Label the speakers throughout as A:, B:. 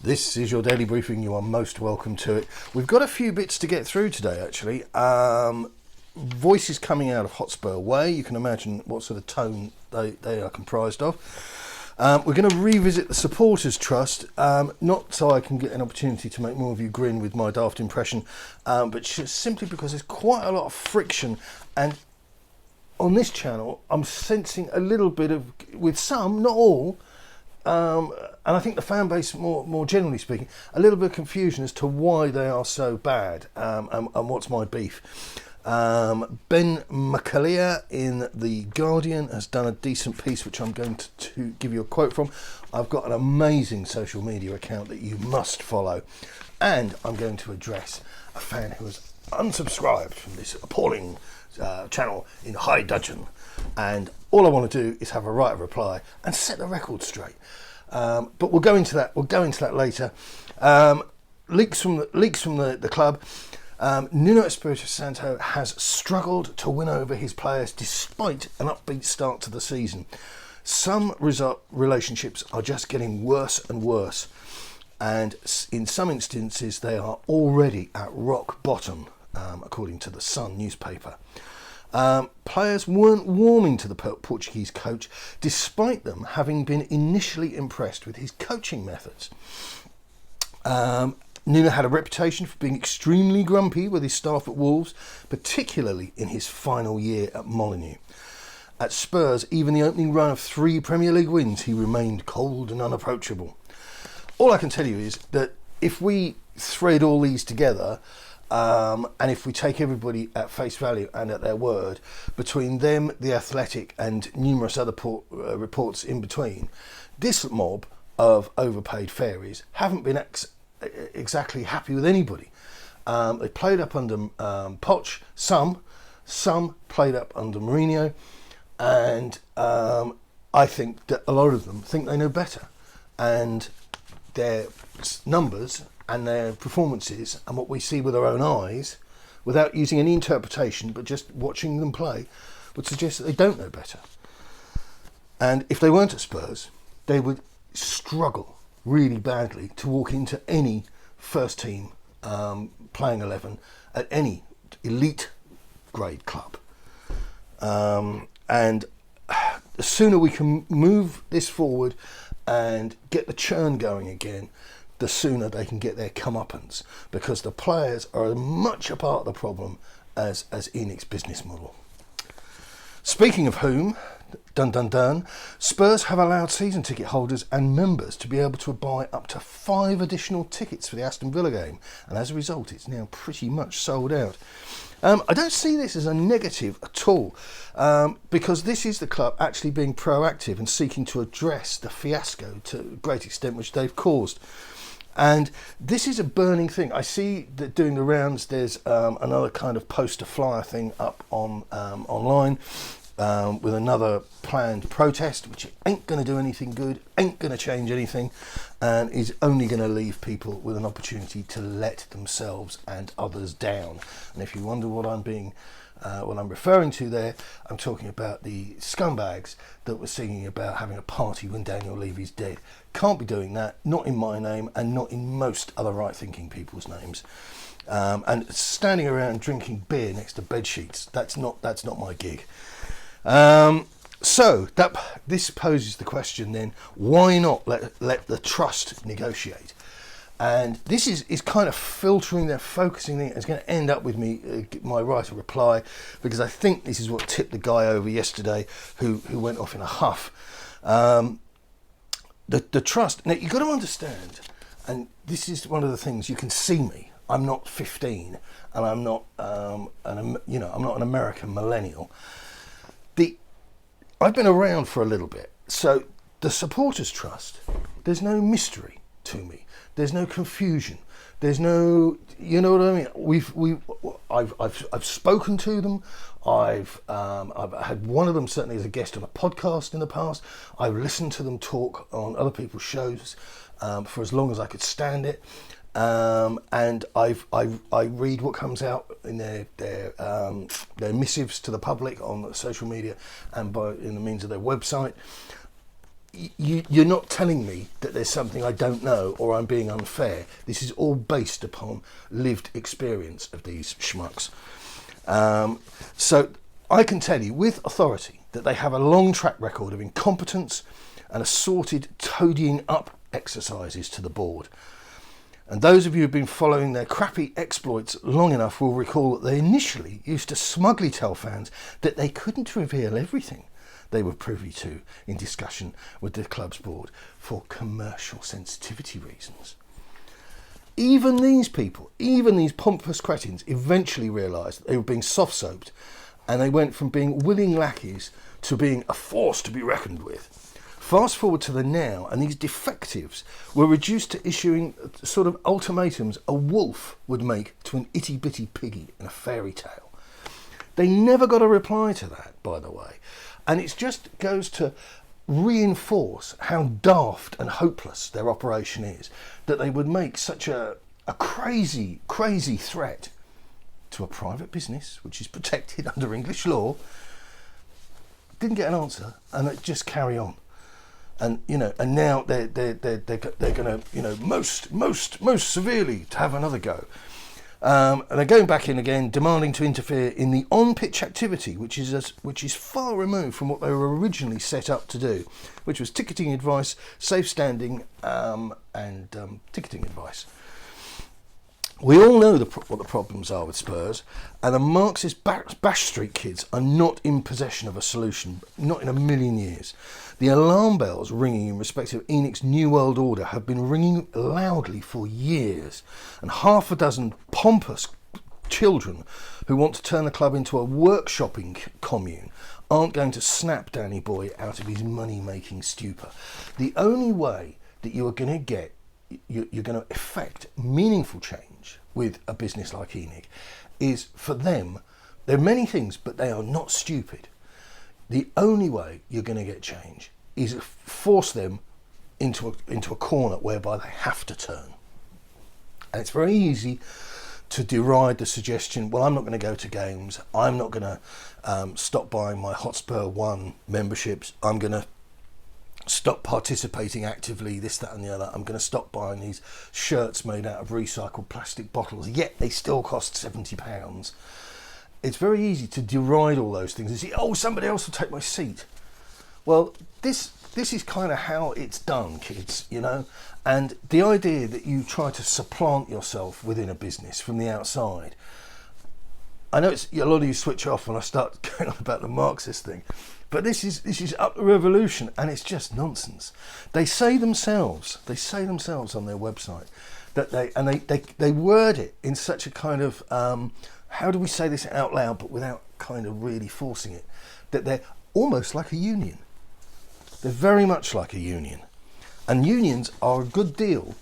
A: This is your daily briefing. You are most welcome to it. We've got a few bits to get through today, actually. Voices coming out of Hotspur Way. You can imagine what sort of tone they are comprised of. We're going to revisit the Supporters Trust, not so I can get an opportunity to make more of you grin with my daft impression, but just simply because there's quite a lot of friction, and on this channel I'm sensing a little bit of, with some, not all, and I think the fan base, more generally speaking, a little bit of confusion as to why they are so bad, and what's my beef. Ben McAleer in The Guardian has done a decent piece, which I'm going to give you a quote from. I've got an amazing social media account that you must follow, and I'm going to address a fan who has unsubscribed from this appalling channel in high dudgeon, and all I want to do is have a right of reply and set the record straight. But we'll go into that. We'll go into that later. Leaks from the club. Nuno Espírito Santo has struggled to win over his players despite an upbeat start to the season. Some relationships are just getting worse and worse, and in some instances they are already at rock bottom, according to the Sun newspaper. Players weren't warming to the Portuguese coach, despite them having been initially impressed with his coaching methods. Nuno had a reputation for being extremely grumpy with his staff at Wolves, particularly in his final year at Molineux. At Spurs, even the opening run of 3 Premier League wins, he remained cold and unapproachable. All I can tell you is that if we thread all these together, and if we take everybody at face value and at their word, between them, The Athletic, and numerous other reports in between, this mob of overpaid fairies haven't been exactly happy with anybody. They played up under Poch, some played up under Mourinho, and I think that a lot of them think they know better, and their numbers and their performances and what we see with our own eyes, without using any interpretation but just watching them play, would suggest that they don't know better. And if they weren't at Spurs, they would struggle really badly to walk into any first team playing 11 at any elite grade club. And the sooner we can move this forward and get the churn going again, the sooner they can get their comeuppance, because the players are as much a part of the problem as Enix's business model. Speaking of whom, Spurs have allowed season ticket holders and members to be able to buy up to 5 additional tickets for the Aston Villa game, and as a result it's now pretty much sold out. I don't see this as a negative at all, because this is the club actually being proactive and seeking to address the fiasco to a great extent which they've caused. And this is a burning thing. I see that doing the rounds, there's another kind of poster flyer thing up on online, with another planned protest, which ain't going to do anything good, ain't going to change anything, and is only going to leave people with an opportunity to let themselves and others down. And if you wonder what I'm referring to there, I'm talking about the scumbags that were singing about having a party when Daniel Levy's dead. Can't be doing that, not in my name and not in most other right-thinking people's names. And standing around drinking beer next to bed sheets, that's not my gig. So this poses the question then, why not let the trust negotiate? And this is kind of filtering their focusing thing. It's going to end up with me my right of reply, because I think this is what tipped the guy over yesterday who went off in a huff. The trust. Now you've got to understand, and this is one of the things, you can see me. I'm not 15, and I'm not I'm not an American millennial. I've been around for a little bit, so the Supporters Trust, there's no mystery to me. There's no confusion. There's no, you know what I mean. I've spoken to them. I've had one of them certainly as a guest on a podcast in the past. I've listened to them talk on other people's shows for as long as I could stand it. And I read what comes out in their missives to the public on social media and in the means of their website. you're not telling me that there's something I don't know or I'm being unfair. This is all based upon lived experience of these schmucks. So I can tell you with authority that they have a long track record of incompetence and assorted toadying up exercises to the board. And those of you who've been following their crappy exploits long enough will recall that they initially used to smugly tell fans that they couldn't reveal everything they were privy to in discussion with the club's board for commercial sensitivity reasons. Even these people, even these pompous cretins, eventually realised that they were being soft-soaped, and they went from being willing lackeys to being a force to be reckoned with. Fast forward to the now, and these defectives were reduced to issuing sort of ultimatums a wolf would make to an itty-bitty piggy in a fairy tale. They never got a reply to that, by the way, and it just goes to reinforce how daft and hopeless their operation is, that they would make such a crazy threat to a private business which is protected under English law, didn't get an answer, and they just carry on. And and now they're going to most severely to have another go, and they're going back in again, demanding to interfere in the on-pitch activity, which is far removed from what they were originally set up to do, which was ticketing advice, safe standing, and ticketing advice. We all know what the problems are with Spurs, and the Marxist Bash Street kids are not in possession of a solution, not in a million years. The alarm bells ringing in respect of ENIC's New World Order have been ringing loudly for years, and half a dozen pompous children who want to turn the club into a workshopping commune aren't going to snap Danny Boy out of his money-making stupor. The only way that you're going to effect meaningful change with a business like ENIC is for them. There are many things, but they are not stupid. The only way you're going to get change is force them into a corner whereby they have to turn. And it's very easy to deride the suggestion, well, I'm not going to go to games, I'm not going to stop buying my Hotspur 1 memberships, I'm going to stop participating actively, this, that and the other, I'm going to stop buying these shirts made out of recycled plastic bottles, yet they still cost £70. It's very easy to deride all those things and say, oh, somebody else will take my seat. Well, this is kind of how it's done, kids, and the idea that you try to supplant yourself within a business from the outside. I know a lot of you switch off when I start going on about the Marxist thing, but this is up the revolution, and it's just nonsense. They say themselves on their website that they word it in such a kind of how do we say this out loud but without kind of really forcing it, that they're almost like a union. They're very much like a union, and unions are a good deal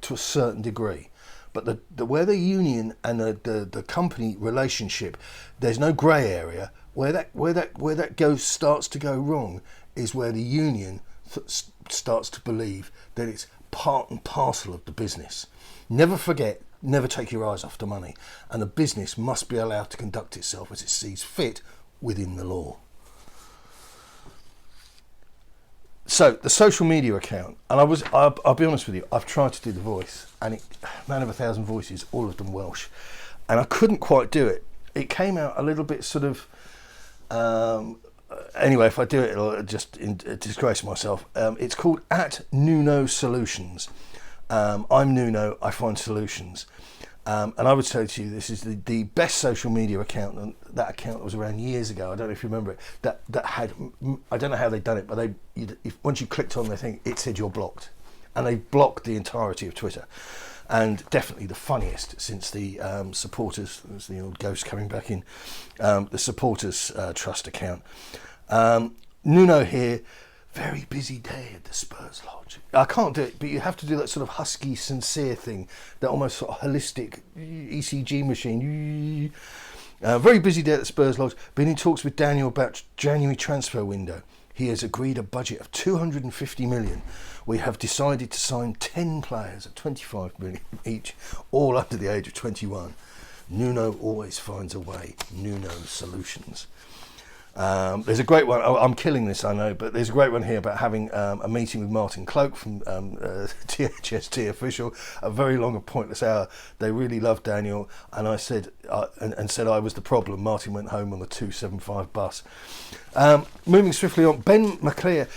A: to a certain degree. But where the union and the company relationship, there's no grey area. Where that starts to go wrong is where the union starts to believe that it's part and parcel of the business. Never forget, never take your eyes off the money, and the business must be allowed to conduct itself as it sees fit within the law. So the social media account, and I'll be honest with you, I've tried to do the voice, and man of a thousand voices, all of them Welsh, and I couldn't quite do it. It came out a little bit sort of, anyway, if I do it, it'll just disgrace myself. It's called @Nuno Solutions. I'm Nuno, I find solutions. And I would say to you, this is the best social media account, and that account was around years ago. I don't know if you remember it. That had, I don't know how they'd done it, but once you clicked on their thing, it said you're blocked, and they blocked the entirety of Twitter. And definitely the funniest since the supporters. There's the old ghost coming back in. The supporters trust account. Nuno here. Very busy day at the Spurs Lodge. I can't do it, but you have to do that sort of husky, sincere thing, that almost sort of holistic ECG machine. Very busy day at the Spurs Lodge. Been in talks with Daniel about January transfer window. He has agreed a budget of 250 million. We have decided to sign 10 players at 25 million each, all under the age of 21. Nuno always finds a way. Nuno Solutions. There's a great one. I'm killing this, I know, but there's a great one here about having a meeting with Martin Cloak from THFC official. A very long and pointless hour. They really loved Daniel, and I said and said I was the problem. Martin went home on the 275 bus. Moving swiftly on, Ben McClare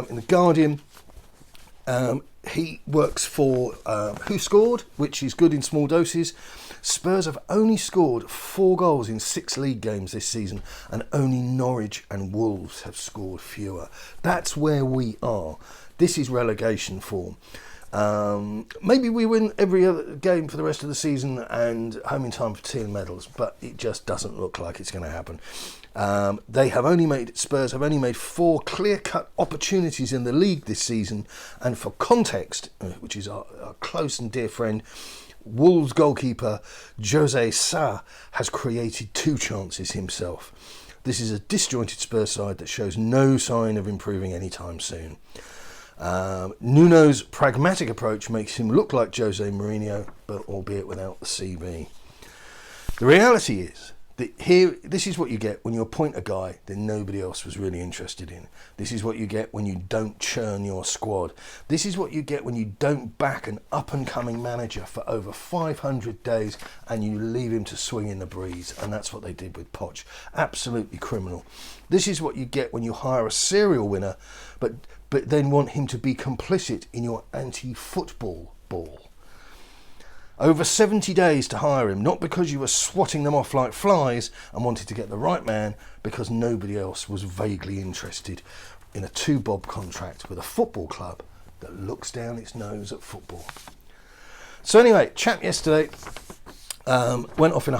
A: in the Guardian. He works for Who Scored, which is good in small doses. Spurs have only scored 4 goals in 6 league games this season, and only Norwich and Wolves have scored fewer. That's where we are. This is relegation form. Maybe we win every other game for the rest of the season and home in time for tea and medals, but it just doesn't look like it's going to happen. Spurs have only made 4 clear-cut opportunities in the league this season, and for context, which is our close and dear friend, Wolves goalkeeper Jose Sarr has created 2 chances himself. This is a disjointed Spurs side that shows no sign of improving anytime soon. Nuno's pragmatic approach makes him look like Jose Mourinho, but albeit without the CV. The reality is that this is what you get when you appoint a guy that nobody else was really interested in. This is what you get when you don't churn your squad. This is what you get when you don't back an up-and-coming manager for over 500 days and you leave him to swing in the breeze. And that's what they did with Poch. Absolutely criminal. This is what you get when you hire a serial winner, but then want him to be complicit in your anti-football ball. Over 70 days to hire him, not because you were swatting them off like flies and wanted to get the right man, because nobody else was vaguely interested in a 2-bob contract with a football club that looks down its nose at football. So anyway, chat yesterday went off in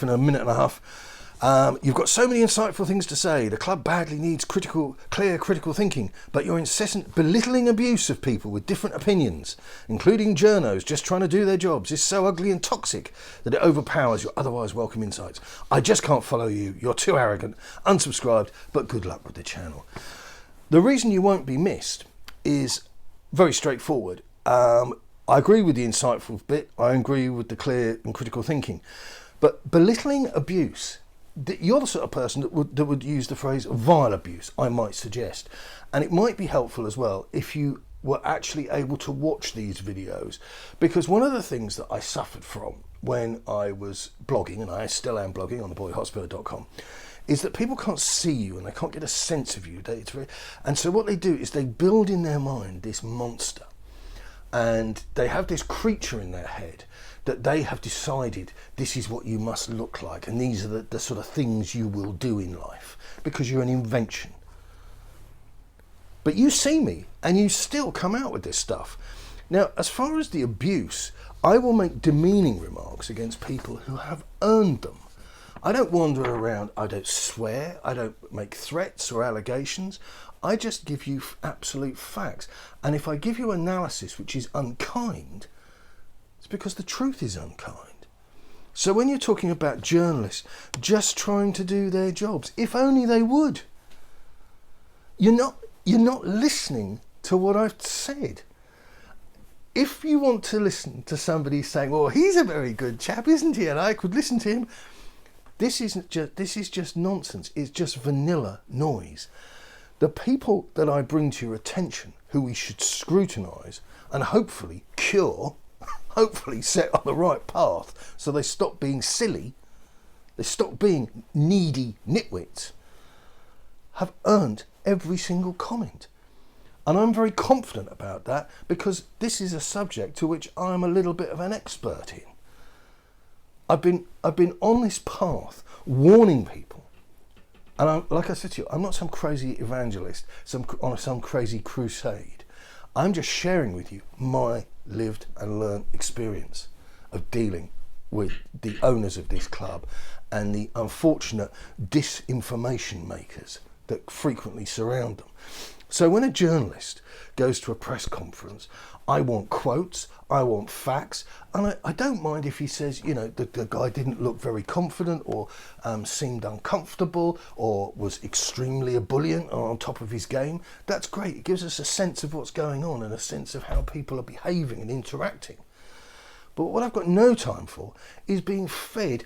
A: a minute and a half. You've got so many insightful things to say. The club badly needs clear critical thinking, but your incessant belittling abuse of people with different opinions, including journos just trying to do their jobs, is so ugly and toxic that it overpowers your otherwise welcome insights. I just can't follow you. You're too arrogant. Unsubscribed, but good luck with the channel. The reason you won't be missed is very straightforward. I agree with the insightful bit. I agree with the clear and critical thinking. But belittling abuse, you're the sort of person that would use the phrase vile abuse, I might suggest. And it might be helpful as well if you were actually able to watch these videos, because one of the things that I suffered from when I was blogging, and I still am blogging on theboyhotspur.com, is that people can't see you and they can't get a sense of you. And so what they do is they build in their mind this monster, and they have this creature in their head that they have decided this is what you must look like, and these are the sort of things you will do in life because you're an invention. But you see me and you still come out with this stuff. Now, as far as the abuse, I will make demeaning remarks against people who have earned them. I don't wander around, I don't swear, I don't make threats or allegations. I just give you absolute facts. And if I give you analysis which is unkind, it's because the truth is unkind. So when you're talking about journalists just trying to do their jobs, if only they would, you're not listening to what I've said. If you want to listen to somebody saying, "Well, he's a very good chap, isn't he? And I could listen to him," this is just nonsense. It's just vanilla noise. The people that I bring to your attention, who we should scrutinise and hopefully cure, hopefully set on the right path so they stop being silly, they stop being needy nitwits, have earned every single comment. And I'm very confident about that because this is a subject to which I'm a little bit of an expert in. I've been on this path warning people. And like I said to you, I'm not some crazy evangelist, on some crazy crusade. I'm just sharing with you my lived and learned experience of dealing with the owners of this club and the unfortunate disinformation makers that frequently surround them. So when a journalist goes to a press conference, I want quotes, I want facts, and I don't mind if he says, the guy didn't look very confident or seemed uncomfortable or was extremely ebullient or on top of his game. That's great. It gives us a sense of what's going on and a sense of how people are behaving and interacting. But what I've got no time for is being fed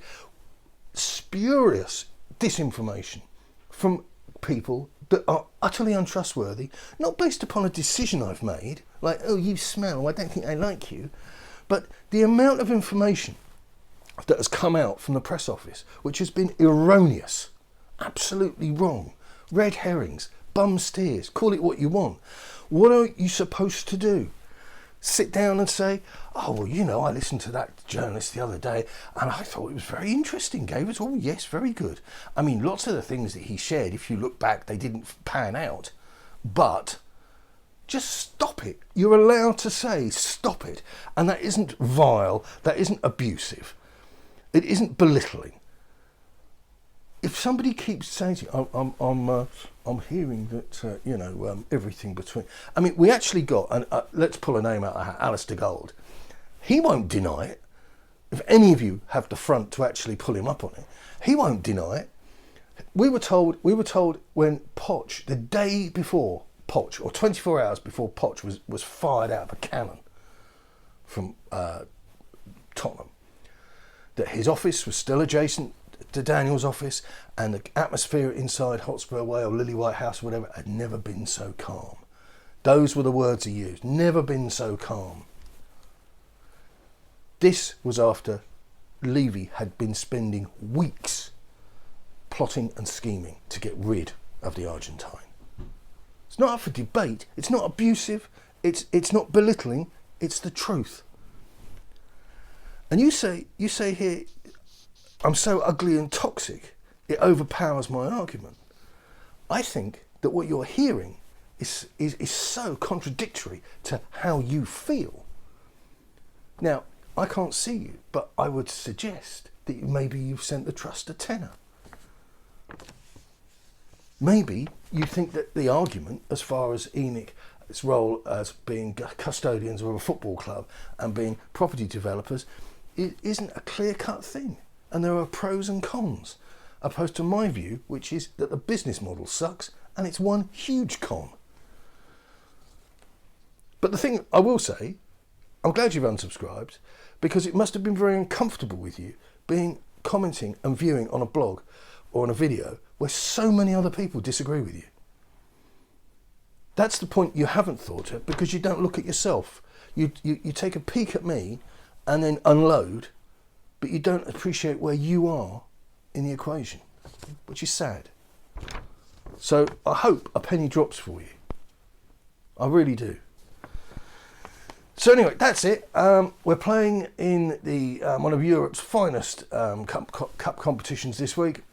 A: spurious disinformation from people that are utterly untrustworthy, not based upon a decision I've made, like, oh, you smell, I don't think I like you, but the amount of information that has come out from the press office, which has been erroneous, absolutely wrong, red herrings, bum steers, call it what you want. What are you supposed to do? Sit down and say, oh, well, you know, I listened to that journalist the other day and I thought it was very interesting, gave us, oh, yes, very good. I mean, lots of the things that he shared, if you look back, they didn't pan out. But just stop it. You're allowed to say, stop it. And that isn't vile, that isn't abusive, it isn't belittling. If somebody keeps saying to you, I'm hearing that, you know, everything between... I mean, we actually got, and let's pull a name out of Alistair Gold. He won't deny it. If any of you have the front to actually pull him up on it, he won't deny it. We were told when Poch, the day before Poch, or 24 hours before Poch was fired out of a cannon from Tottenham, that his office was still adjacent to Daniel's office, and the atmosphere inside Hotspur Way or Lily White House or whatever had never been so calm. Those were the words he used. Never been so calm. This was after Levy had been spending weeks plotting and scheming to get rid of the Argentine. It's not up for debate. It's not abusive. It's not belittling. It's the truth. And you say here, I'm so ugly and toxic, it overpowers my argument. I think that what you're hearing is so contradictory to how you feel. Now, I can't see you, but I would suggest that maybe you've sent the trust a tenner. Maybe you think that the argument, as far as ENIC's role as being custodians of a football club and being property developers, it isn't a clear-cut thing. And there are pros and cons, opposed to my view, which is that the business model sucks and it's one huge con. But the thing I will say, I'm glad you've unsubscribed, because it must have been very uncomfortable with you commenting and viewing on a blog or on a video where so many other people disagree with you. That's the point you haven't thought of, because you don't look at yourself. You take a peek at me and then unload, but you don't appreciate where you are in the equation, which is sad. So I hope a penny drops for you. I really do. So anyway, that's it. We're playing in the one of Europe's finest cup competitions this week.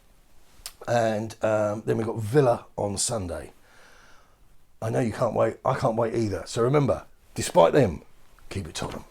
A: And then we've got Villa on Sunday. I know you can't wait. I can't wait either. So remember, despite them, keep it Tottenham.